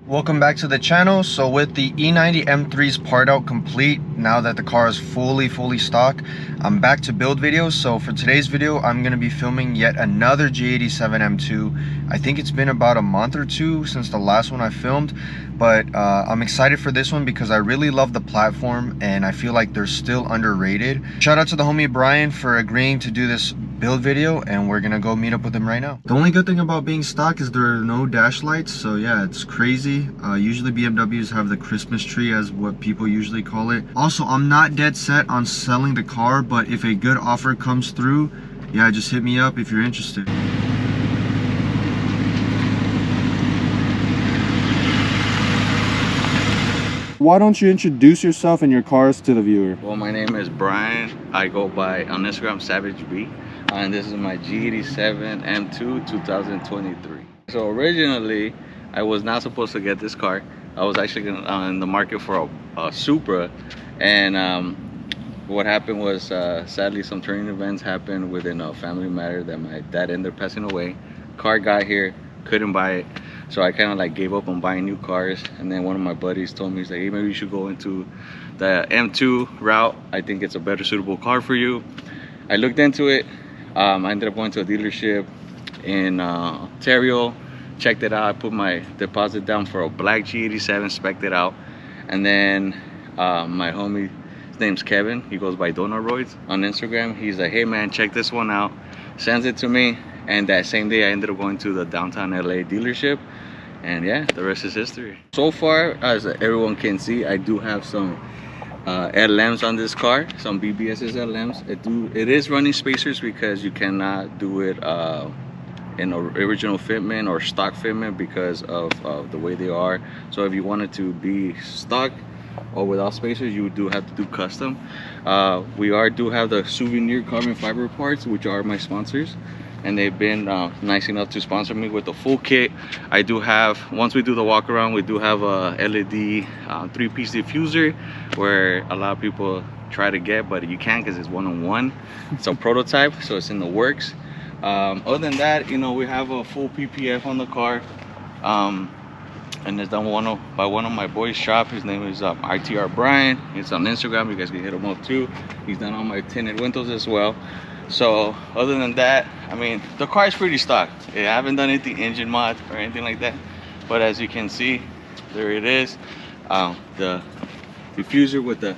Welcome back to the channel. So with the E90 M3's part out complete, now that the car is fully stock, I'm back to build videos. So for today's video, I'm going to be filming yet another G87 M2. I think it's been about a month or two since the last one I filmed, but I'm excited for this one because I really love the platform and I feel like they're still underrated. Shout out to the homie Bryan for agreeing to do this build video, and we're gonna go meet up with him right now. The only good thing about being stock is there are no dash lights, so yeah, it's crazy. Usually BMWs have the Christmas tree, as what people usually call it. Also, I'm not dead set on selling the car, but if a good offer comes through, yeah, just hit me up if you're interested. Why don't you introduce yourself and your cars to the viewer? Well, my name is Bryan. I go by on Instagram Savage B, and this is my G87 M2 2023. So originally, I was not supposed to get this car. I was actually in the market for a Supra, and what happened was sadly some turning events happened within a family matter that my dad ended up passing away. Car got here, couldn't buy it. So I kind of like gave up on buying new cars, and then one of my buddies told me, he's like, hey, maybe you should go into the M2 route. I think it's a better suitable car for you. I looked into it. I ended up going to a dealership in Ontario, checked it out. I put my deposit down for a black G87, spec'd it out, and then my homie, his name's Kevin, he goes by Donoroids on Instagram. He's like, hey man, check this one out, sends it to me. And that same day I ended up going to the downtown LA dealership, and yeah, the rest is history. So far, as everyone can see, I do have some LMs on this car, some BBS's LMs. It is running spacers because you cannot do it in original fitment or stock fitment because of the way they are. So if you wanted to be stock or without spacers, you do have to do custom. We do have the souvenir carbon fiber parts, which are my sponsors, and they've been nice enough to sponsor me with the full kit. I do have, once we do the walk around, we do have a LED 3-piece diffuser where a lot of people try to get, but you can't because it's one-on-one. It's a prototype, so it's in the works. Other than that, you know, we have a full PPF on the car, and it's done by one of my boys' shop. His name is ITR Bryan. It's on Instagram, you guys can hit him up too. He's done all my tinted windows as well. So other than that, I mean, the car is pretty stock. I haven't done anything engine mod or anything like that, but as you can see, there it is, the diffuser with the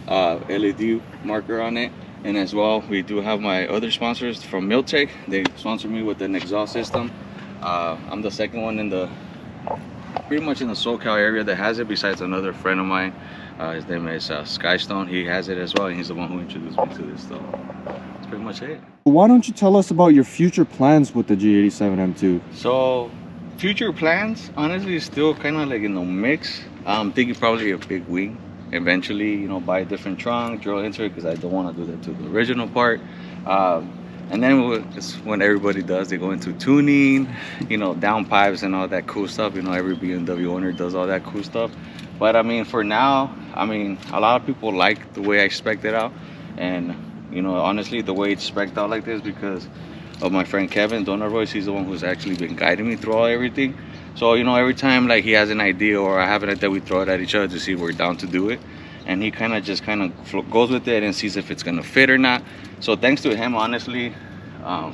LED marker on it. And as well, we do have my other sponsors from Miltech. They sponsor me with an exhaust system. I'm the second one in the pretty much in the SoCal area that has it, besides another friend of mine. His name is Skystone. He has it as well, and he's the one who introduced me to this stuff. That's pretty much it. Why don't you tell us about your future plans with the G87 M2? So future plans, honestly, is still kind of like in the mix. I'm thinking probably a big wing eventually, you know, buy a different trunk, drill into it, because I don't want to do that to the original part. And then it's when everybody does, they go into tuning, you know, downpipes and all that cool stuff. You know, every BMW owner does all that cool stuff. But I mean, for now, I mean, a lot of people like the way I spec'd it out. And, you know, honestly, the way it's spec'd out like this because of my friend Kevin Donoroids. He's the one who's actually been guiding me through everything. So, you know, every time like he has an idea or I have an idea, we throw it at each other to see if we're down to do it. And he kind of goes with it and sees if it's gonna fit or not. So thanks to him, honestly, I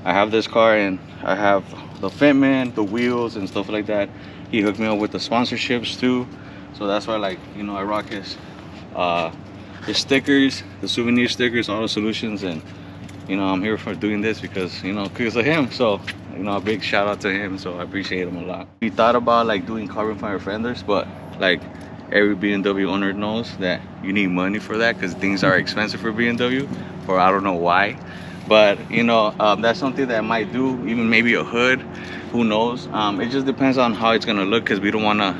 have this car and I have the fitment, the wheels and stuff like that. He hooked me up with the sponsorships too. So that's why, like, you know, I rock his stickers, the souvenir stickers, Auto Solutions, and you know, I'm here for doing this because, you know, because of him. So, you know, a big shout out to him. So I appreciate him a lot. We thought about like doing carbon fiber fenders, but like every BMW owner knows that you need money for that because things are expensive for BMW, for I don't know why. But you know, that's something that I might do, even maybe a hood, who knows. It just depends on how it's gonna look because we don't want to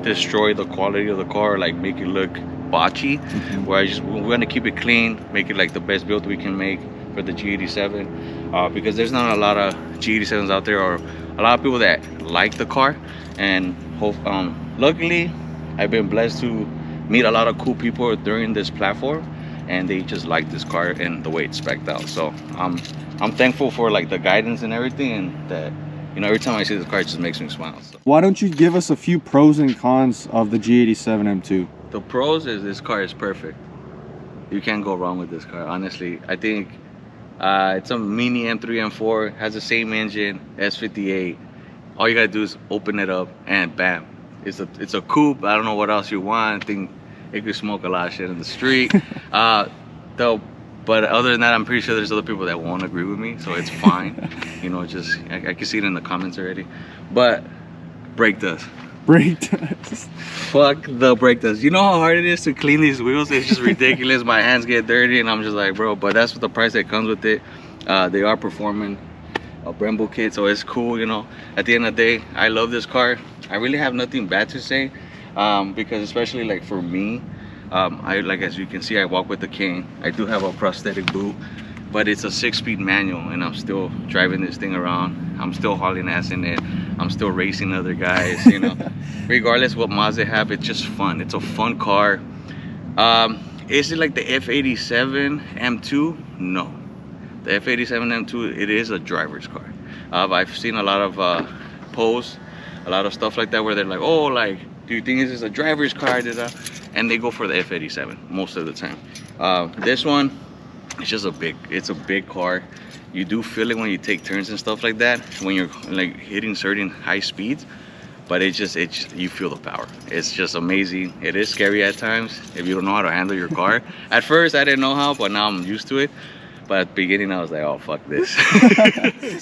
destroy the quality of the car, like make it look botchy. Where we want to keep it clean, make it like the best build we can make for the G87, because there's not a lot of G87s out there or a lot of people that like the car. And luckily I've been blessed to meet a lot of cool people during this platform, and they just like this car and the way it's spec'd out. So I'm thankful for like the guidance and everything, and that, you know, every time I see this car, it just makes me smile. So. Why don't you give us a few pros and cons of the G87 M2? The pros is this car is perfect. You can't go wrong with this car, honestly. I think it's a mini M3, M4, has the same engine, S58. All you gotta do is open it up and bam. It's a coupe. I don't know what else you want. I think it could smoke a lot of shit in the street. But other than that, I'm pretty sure there's other people that won't agree with me, so it's fine. You know, just I can see it in the comments already. But brake dust. Brake dust. Fuck the brake dust. You know how hard it is to clean these wheels? It's just ridiculous. My hands get dirty, and I'm just like, bro. But that's what the price that comes with it. They are performing a Brembo kit, so it's cool. You know, at the end of the day, I love this car. I really have nothing bad to say, because especially like for me. Like as you can see, I walk with the cane. I do have a prosthetic boot, but it's a 6-speed manual, and I'm still driving this thing around. I'm still hauling ass in it. I'm still racing other guys, you know. Regardless what mods they have, it's just fun. It's a fun car. Is it like the F87 M2? No. The F87 M2, it is a driver's car. I've seen a lot of posts, a lot of stuff like that, where they're like, oh, like, do you think this is a driver's car? And they go for the F87 most of the time. This one, it's just a big car. You do feel it when you take turns and stuff like that, when you're like hitting certain high speeds, but you feel the power. It's just amazing. It is scary at times if you don't know how to handle your car. At first I didn't know how, but now I'm used to it. But at the beginning I was like, oh, fuck this.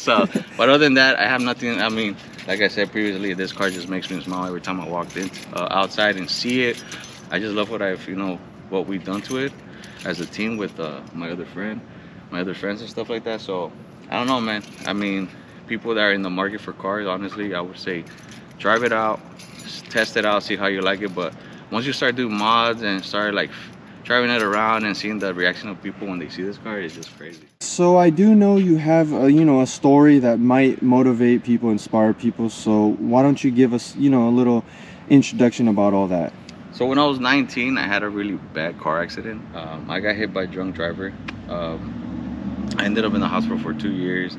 So, but other than that, I have nothing. I mean, like I said previously, this car just makes me smile every time I walk in outside and see it. I just love what we've done to it as a team with my other friends and stuff like that. So I don't know, man. I mean, people that are in the market for cars, honestly, I would say drive it out, test it out, see how you like it. But once you start doing mods and start like driving it around and seeing the reaction of people when they see this car, it's just crazy. So I do know you have a story that might motivate people, inspire people. So why don't you give us a little introduction about all that? So when I was 19, I had a really bad car accident. I got hit by a drunk driver. I ended up in the hospital for 2 years.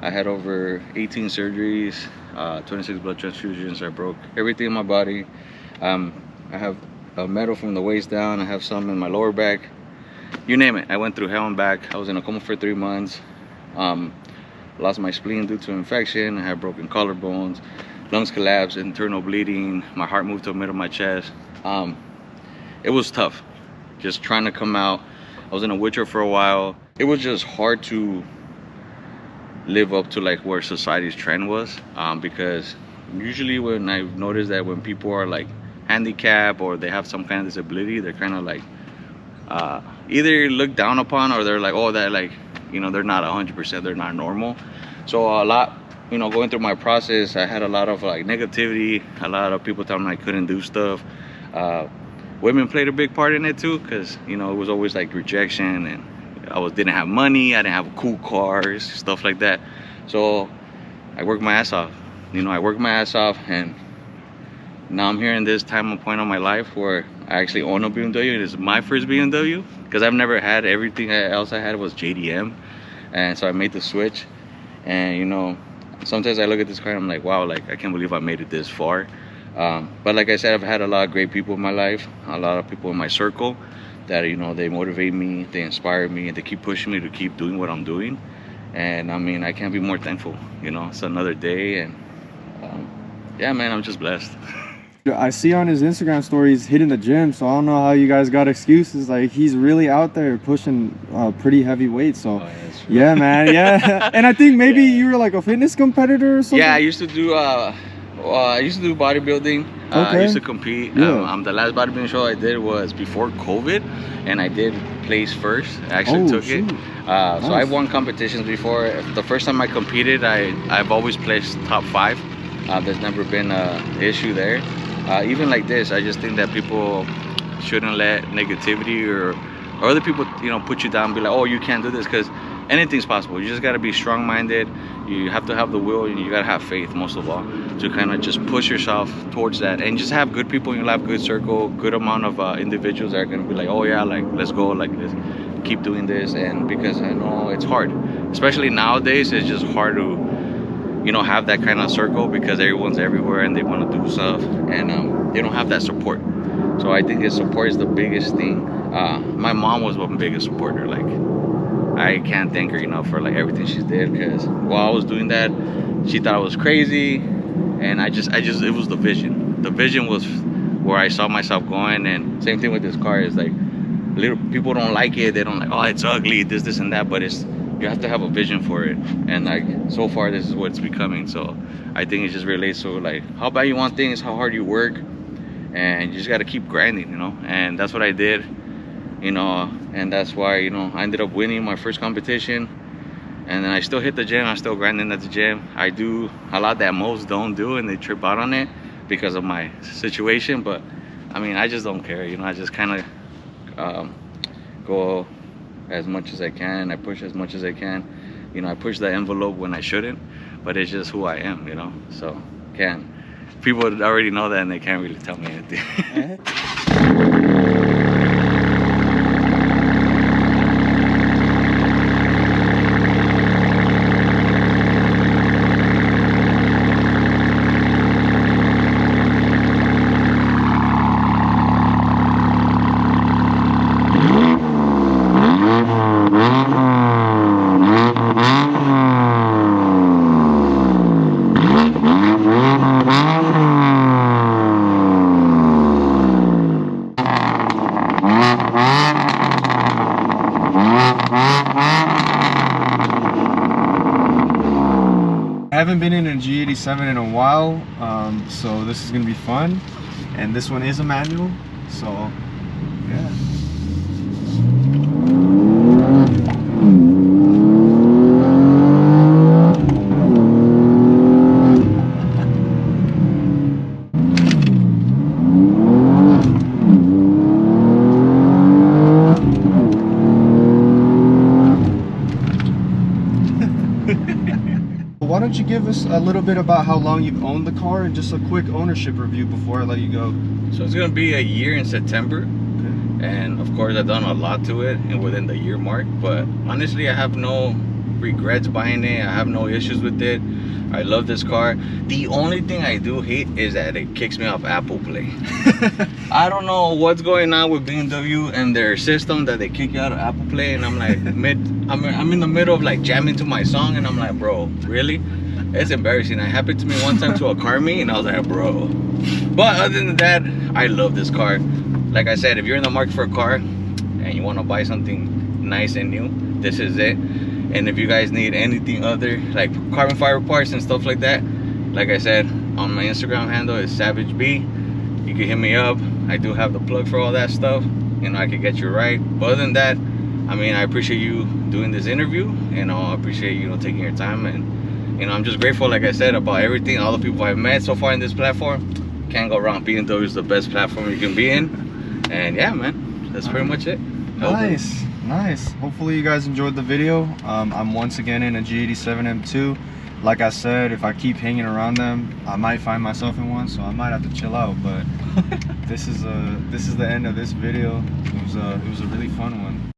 I had over 18 surgeries, 26 blood transfusions. I broke everything in my body. I have a metal from the waist down. I have some in my lower back. You name it. I went through hell and back. I was in a coma for 3 months. Lost my spleen due to infection. I had broken collarbones. Lungs collapsed, internal bleeding. My heart moved to the middle of my chest. It was tough just trying to come out. I was in a wheelchair for a while. It was just hard to live up to like where society's trend was, because usually when I've noticed that when people are like handicapped or they have some kind of disability, they're kind of like either looked down upon, or they're like, oh, that like, they're not 100%, they're not normal. So a lot, going through my process, I had a lot of like negativity, a lot of people telling me I couldn't do stuff. Women played a big part in it too, because it was always like rejection, and I didn't have money, I didn't have cool cars, stuff like that. So I worked my ass off. I worked my ass off, and now I'm here in this time and point of my life where I actually own a BMW. It is my first BMW, because I've never had, everything else I had was JDM, and so I made the switch. And sometimes I look at this car and I'm like, wow, like I can't believe I made it this far. But like I said, I've had a lot of great people in my life, a lot of people in my circle that they motivate me, they inspire me, and they keep pushing me to keep doing what I'm doing. And I mean, I can't be more thankful. It's another day, and yeah, man, I'm just blessed. I see on his Instagram story he's hitting the gym, so I don't know how you guys got excuses. Like, he's really out there pushing pretty heavy weights. So yeah, man, yeah. And I think maybe you were like a fitness competitor or something. Yeah, I used to do bodybuilding. I used to compete. Yeah. The last bodybuilding show I did was before COVID, and I did place first. I actually took it. Nice. So I've won competitions before. The first time I competed, I've always placed top 5. There's never been an issue there. Even like this, I just think that people shouldn't let negativity or other people, put you down and be like, oh, you can't do this, because anything's possible. You just got to be strong-minded. You have to have the will, and you got to have faith, most of all, to kind of just push yourself towards that, and just have good people in your life, good circle, good amount of individuals that are going to be like, oh yeah, like, let's go, like, let's keep doing this. And because I know it's hard, especially nowadays, it's just hard to you know, have that kind of circle, because everyone's everywhere and they want to do stuff, and they don't have that support. So I think support is the biggest thing. My mom was one biggest supporter. Like, I can't thank her enough for like everything she did, because while I was doing that, she thought I was crazy, and I just it was the vision. The vision was where I saw myself going. And same thing with this car, is like, little people don't like it, they don't like, oh, it's ugly, this and that, but it's, you have to have a vision for it. And like, so far this is what it's becoming. So I think it just relates to like how bad you want things, how hard you work, and you just got to keep grinding, you know. And that's what I did, you know, and that's why, you know, I ended up winning my first competition. And then I still hit the gym, I'm still grinding at the gym. I do a lot that most don't do, and they trip out on it because of my situation. But I mean, I just don't care, you know. I just kind of go as much as I can. I push as much as I can, you know. I push the envelope when I shouldn't, but it's just who I am, you know. So people already know that, and they can't really tell me anything. I haven't been in a G87 in a while, so this is gonna be fun. And this one is a manual, so yeah. Why don't you give us a little bit about how long you've owned the car, and just a quick ownership review before I let you go. So it's gonna be a year in September. Okay. And of course I've done a lot to it and within the year mark, but honestly I have no regrets buying it. I have no issues with it. I love this car. The only thing I do hate is that it kicks me off Apple Play. I don't know what's going on with BMW and their system that they kick you out of Apple Play, and I'm like I'm in the middle of like jamming to my song, and I'm like, bro, really? It's embarrassing. It happened to me one time to a car meet, and I was like, bro. But other than that, I love this car. Like I said, if you're in the market for a car and you want to buy something nice and new, this is it. And if you guys need anything other, like carbon fiber parts and stuff like that, like I said, on my Instagram handle is Savage B. You can hit me up. I do have the plug for all that stuff. You know, I can get you right. But other than that, I mean, I appreciate you doing this interview. You know, I appreciate you taking your time, and you know, I'm just grateful, like I said, about everything, all the people I've met so far in this platform. Can't go wrong. BMW is the best platform you can be in. And yeah, man, that's pretty much it. Nice. Nice. Hopefully you guys enjoyed the video. I'm once again in a G87 M2. Like I said, if I keep hanging around them, I might find myself in one, so I might have to chill out. But this is the end of this video. It was a really fun one.